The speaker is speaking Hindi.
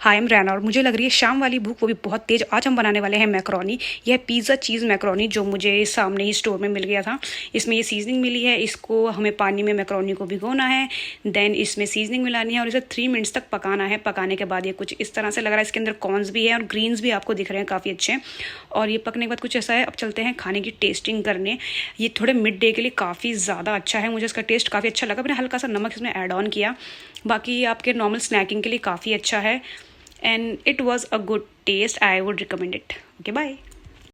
हाय, एम रैना और मुझे लग रही है शाम वाली भूख, वो भी बहुत तेज़। आज हम बनाने वाले हैं मैक्रोनी। यह पिज़्ज़ा चीज़ मैक्रोनी जो मुझे सामने ही स्टोर में मिल गया था। इसमें ये सीजनिंग मिली है। इसको हमें पानी में मैक्रोनी को भिगोना है, देन इसमें सीजनिंग मिलानी है और इसे 3 मिनट्स तक पकाना है। पकाने के बाद ये कुछ इस तरह से लग रहा है। इसके अंदर कॉर्न्स भी है और ग्रीन्स भी आपको दिख रहे हैं काफ़ी अच्छे। और ये पकने के बाद कुछ ऐसा है। अब चलते हैं खाने की टेस्टिंग करने। ये थोड़े मिड डे के लिए काफ़ी ज़्यादा अच्छा है। मुझे इसका टेस्ट काफ़ी अच्छा लगा। मैंने हल्का सा नमक इसमें ऐड ऑन किया। बाकी आपके नॉर्मल स्नैकिंग के लिए काफ़ी अच्छा है and it was a good taste. I would recommend it. Okay, bye.